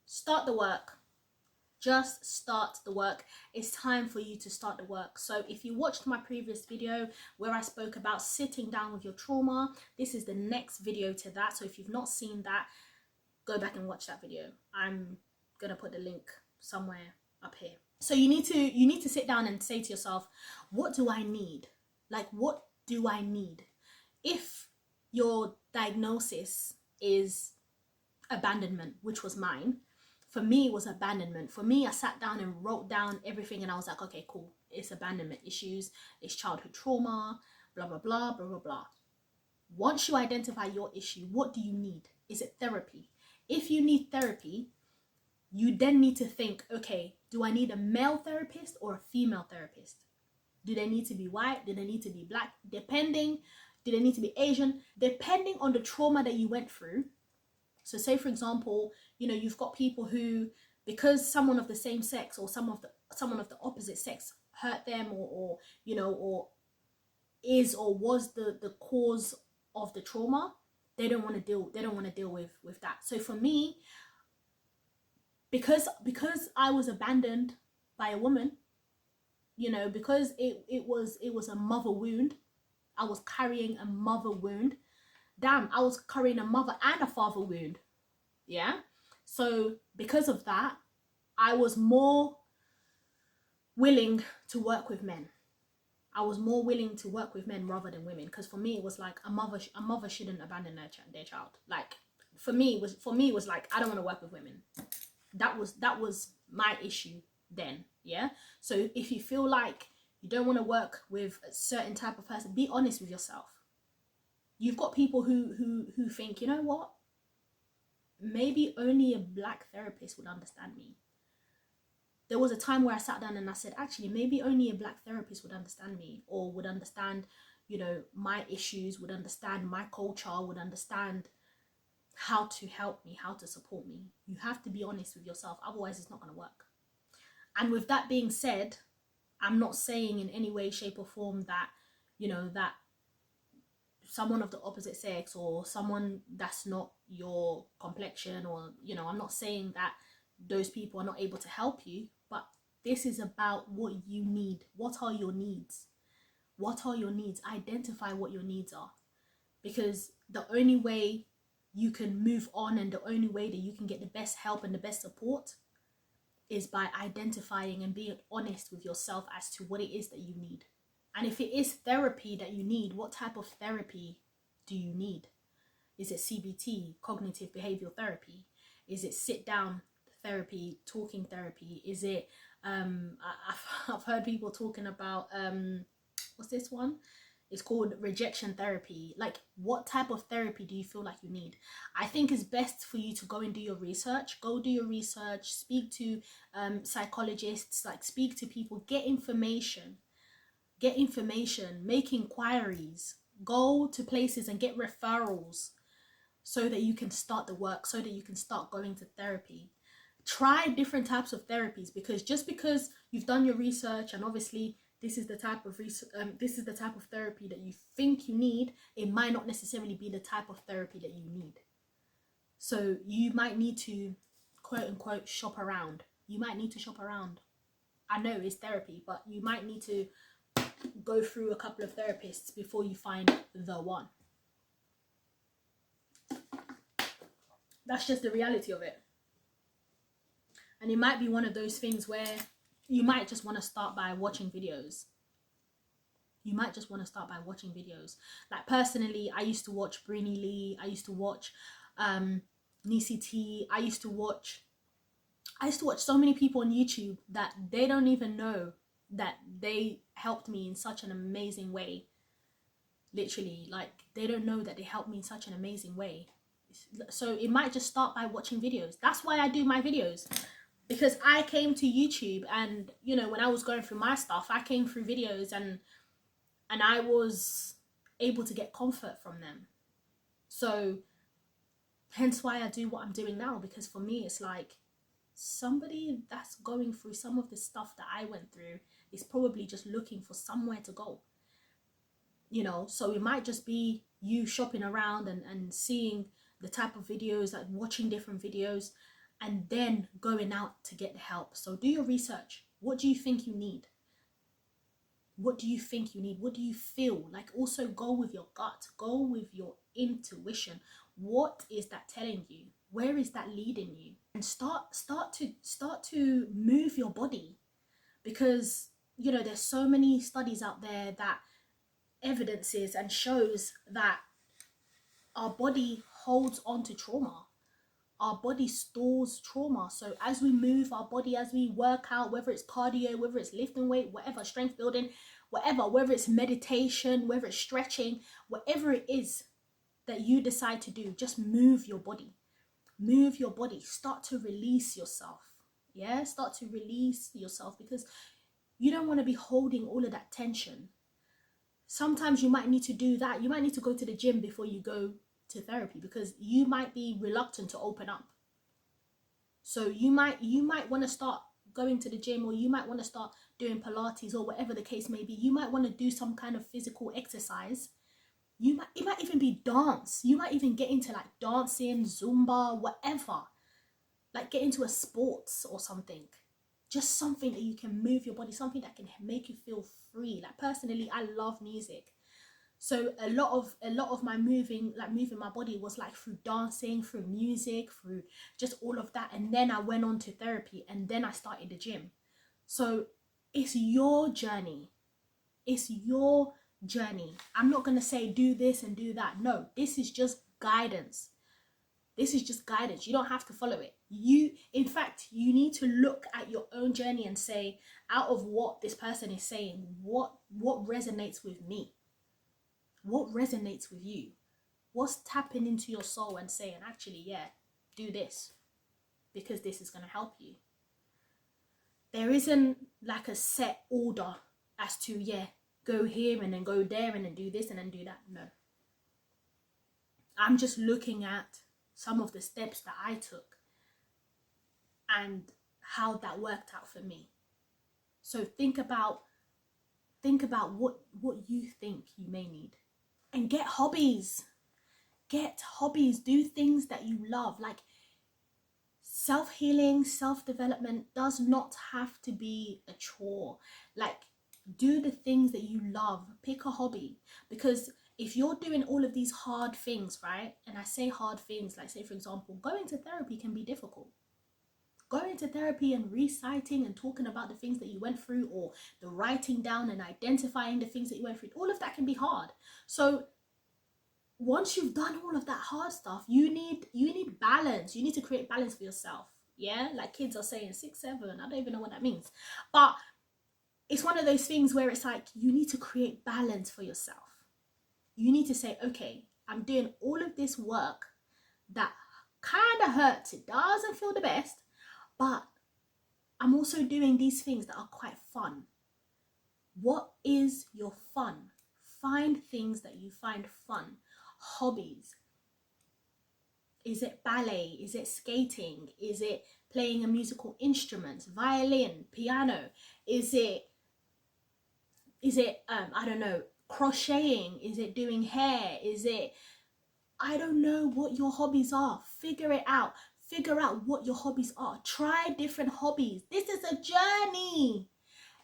Start the work. Just start the work. It's time for you to start the work. So if you watched my previous video where I spoke about sitting down with your trauma, this is the next video to that. So if you've not seen that, go back and watch that video. I'm gonna put the link somewhere up here. So you need to sit down and say to yourself, what do I need? Like, what do I need? If your diagnosis is abandonment, which was mine, for me it was abandonment. For me, I sat down and wrote down everything and I was like, okay, cool, it's abandonment issues, it's childhood trauma, blah blah blah blah blah blah. Once you identify your issue, what do you need? Is it therapy? If you need therapy, you then need to think, okay, do I need a male therapist or a female therapist? Do they need to be white? Do they need to be black? Do they need to be Asian? Depending on the trauma that you went through. So say, for example, you've got people who, because someone of the same sex or someone of the opposite sex hurt them or is or was the cause of the trauma, they don't want to deal with that. So for me, because I was abandoned by a woman, because it was a mother wound. I was carrying a mother wound. Damn, I was carrying a mother and a father wound. Yeah. So because of that, I was more willing to work with men. I was more willing to work with men rather than women, because for me it was like a mother shouldn't abandon their child. Like for me it was like, I don't want to work with women. That was my issue then. Yeah. So if you feel like you don't want to work with a certain type of person, be honest with yourself. You've got people who think, you know what, maybe only a black therapist would understand me. There was a time where I sat down and I said, actually, maybe only a black therapist would understand me, or would understand, my issues, would understand my culture, would understand how to help me, how to support me. You have to be honest with yourself, otherwise it's not going to work. And with that being said, I'm not saying in any way, shape or form that, that someone of the opposite sex or someone that's not your complexion, or I'm not saying that those people are not able to help you, but this is about what you need. What are your needs? Identify what your needs are, because the only way you can move on and the only way that you can get the best help and the best support is by identifying and being honest with yourself as to what it is that you need. And if it is therapy that you need, what type of therapy do you need? Is it CBT, cognitive behavioral therapy? Is it sit down therapy, talking therapy? Is it, I've heard people talking about, what's this one? It's called rejection therapy. Like, what type of therapy do you feel like you need? I think it's best for you to go and do your research. Go do your research, speak to psychologists, like speak to people, get information, make inquiries, go to places and get referrals so that you can start the work, so that you can start going to therapy. Try different types of therapies, because just because you've done your research and obviously this is the type of therapy that you think you need, it might not necessarily be the type of therapy that you need. So you might need to, quote unquote, shop around. I know it's therapy, but you might need to go through a couple of therapists before you find the one. That's just the reality of it. And it might be one of those things where you might just want to start by watching videos. Like personally, I used to watch Brini Lee. I used to watch Nisi T. I used to watch so many people on YouTube that they don't even know that they helped me in such an amazing way. Literally, like, they don't know that they helped me in such an amazing way. So it might just start by watching videos. That's why I do my videos, because I came to YouTube and, when I was going through my stuff, I came through videos and I was able to get comfort from them. So hence why I do what I'm doing now, because for me, it's like somebody that's going through some of the stuff that I went through is probably just looking for somewhere to go. So it might just be you shopping around and seeing the type of videos, like watching different videos, and then going out to get the help. So do your research. What do you think you need? What do you think you need? What do you feel? Like, also go with your gut, go with your intuition. What is that telling you? Where is that leading you? And start to move your body, because you know there's so many studies out there that evidences and shows that our body holds on to trauma. Our body stores trauma. So as we move our body, as we work out, whether it's cardio, whether it's lifting weight, whatever, strength building, whatever, whether it's meditation, whether it's stretching, whatever it is that you decide to do, just move your body. Move your body. Start to release yourself. Yeah, start to release yourself, because you don't want to be holding all of that tension. Sometimes you might need to do that. You might need to go to the gym before you go to therapy, because you might be reluctant to open up. So you might want to start going to the gym, or you might want to start doing Pilates, or whatever the case may be. You might want to do some kind of physical exercise. It might even be dance. You might even get into like dancing, Zumba, whatever. Like get into a sports or something. Just something that you can move your body, something that can make you feel free. Like personally, I love music. So a lot of my moving my body was like through dancing, through music, through just all of that. And then I went on to therapy, and then I started the gym. So it's your journey. It's your journey. I'm not going to say do this and do that. No, this is just guidance. This is just guidance. You don't have to follow it. In fact, you need to look at your own journey and say, out of what this person is saying, what resonates with me? What resonates with you? What's tapping into your soul and saying, actually, yeah, do this, because this is going to help you. There isn't like a set order as to, yeah, go here and then go there and then do this and then do that. No. I'm just looking at some of the steps that I took and how that worked out for me. So think about what you think you may need. And get hobbies. Do things that you love. Like, self-healing, self-development does not have to be a chore. Like, do the things that you love. Pick a hobby. Because if you're doing all of these hard things, right? And I say hard things, like say for example, going to therapy can be difficult. Going to therapy and reciting and talking about the things that you went through, or the writing down and identifying the things that you went through, all of that can be hard. So once you've done all of that hard stuff, you need balance. You need to create balance for yourself. Yeah, like kids are saying 6, 7. I don't even know what that means, but it's one of those things where it's like you need to create balance for yourself. You need to say, okay, I'm doing all of this work that kind of hurts. It doesn't feel the best, but I'm also doing these things that are quite fun. What is your fun? Find things that you find fun. Hobbies. Is it ballet? Is it skating? Is it playing a musical instrument? Violin, piano? Is it I don't know, crocheting? Is it doing hair? Is it, I don't know what your hobbies are. Figure it out. Figure out what your hobbies are. Try different hobbies. This is a journey.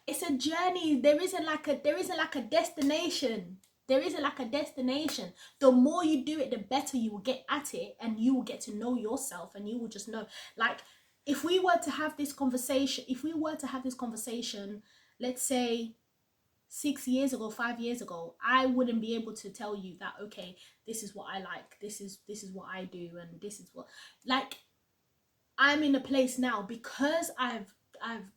It's a journey. There isn't like a destination. There isn't like a destination. The more you do it, the better you will get at it, and you will get to know yourself, and you will just know. Like, if we were to have this conversation, let's say 6 years ago, 5 years ago, I wouldn't be able to tell you that, okay, this is what I like, this is what I do, and this is what, like, I'm in a place now because I've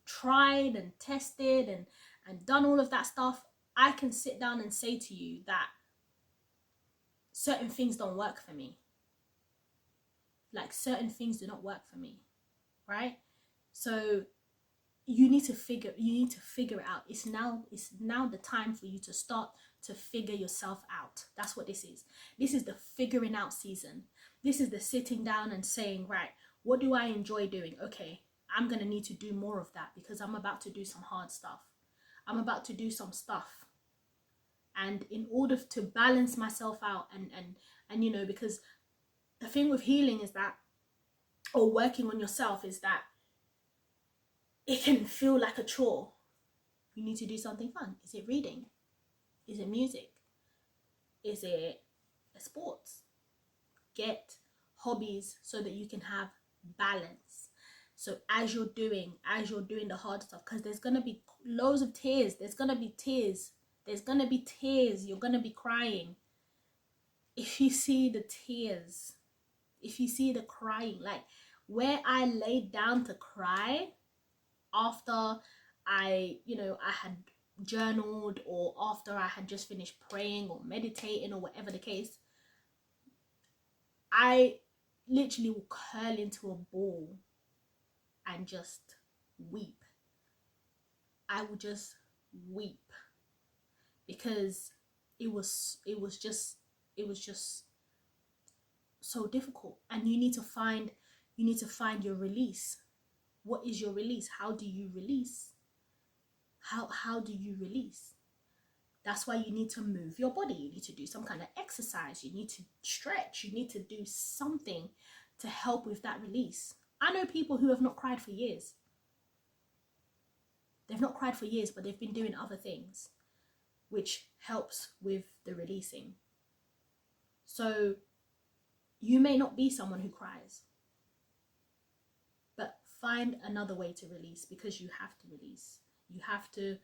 tried and tested and done all of that stuff. I can sit down and say to you that certain things don't work for me. Like, certain things do not work for me, right? So you need to figure it out. It's now the time for you to start to figure yourself out. That's what this is. This is the figuring out season. This is the sitting down and saying, right, what do I enjoy doing? Okay, I'm gonna need to do more of that, because I'm about to do some hard stuff. I'm about to do some stuff. And in order to balance myself out and you know, because the thing with healing is that or working on yourself is that it can feel like a chore. You need to do something fun. Is it reading? Is it music? Is it a sports? Get hobbies so that you can have balance. So as you're doing the hard stuff, because there's gonna be loads of tears. There's gonna be tears. You're gonna be crying. If you see the tears, if you see the crying, like where I laid down to cry after I had journaled, or after I had just finished praying or meditating or whatever the case, I literally will curl into a ball and just weep. I will just weep because it was just so difficult. And you need to find your release. What is your release? How do you release? How do you release? That's why you need to move your body. You need to do some kind of exercise. You need to stretch. You need to do something to help with that release. I know people who have not cried for years. They've not cried for years, but they've been doing other things, which helps with the releasing. So you may not be someone who cries, but find another way to release, because you have to release. You have to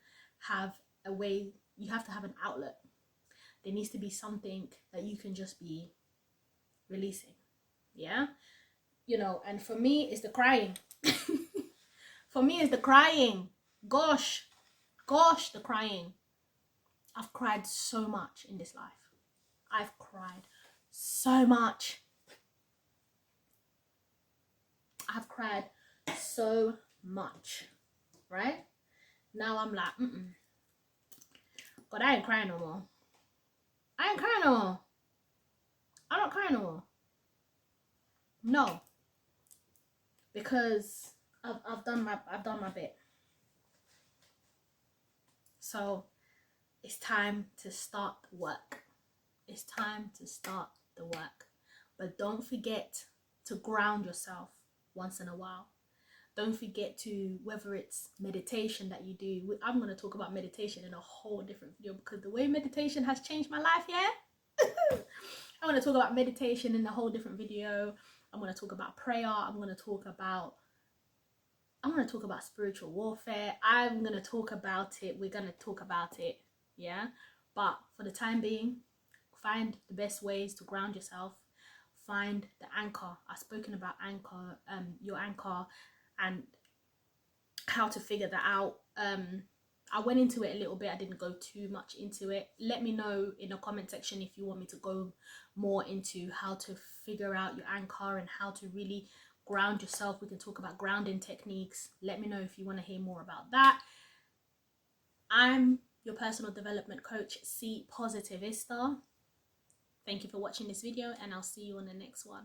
have a way, you have to have an outlet. There needs to be something that you can just be releasing. Yeah? And for me, it's the crying. For me, it's the crying. Gosh, the crying. I've cried so much in this life. I've cried so much. I've cried so much, right? Now I'm like, God, I ain't crying no more. I ain't crying no more. I don't cry no more. No, because I've done my bit. So it's time to start the work. It's time to start the work. But don't forget to ground yourself once in a while. Don't forget to, whether it's meditation that you do. I'm going to talk about meditation in a whole different video, because the way meditation has changed my life, yeah? I'm going to talk about meditation in a whole different video. I'm going to talk about prayer. I'm going to talk about spiritual warfare. I'm going to talk about it. We're going to talk about it, yeah? But for the time being, find the best ways to ground yourself. Find the anchor. I've spoken about anchor, your anchor, and how to figure that out. I went into it a little bit. I didn't go too much into it. Let me know in the comment section if you want me to go more into how to figure out your anchor and how to really ground yourself. We can talk about grounding techniques. Let me know if you want to hear more about that. I'm your personal development coach, C-Positivista. Thank you for watching this video, and I'll see you on the next one.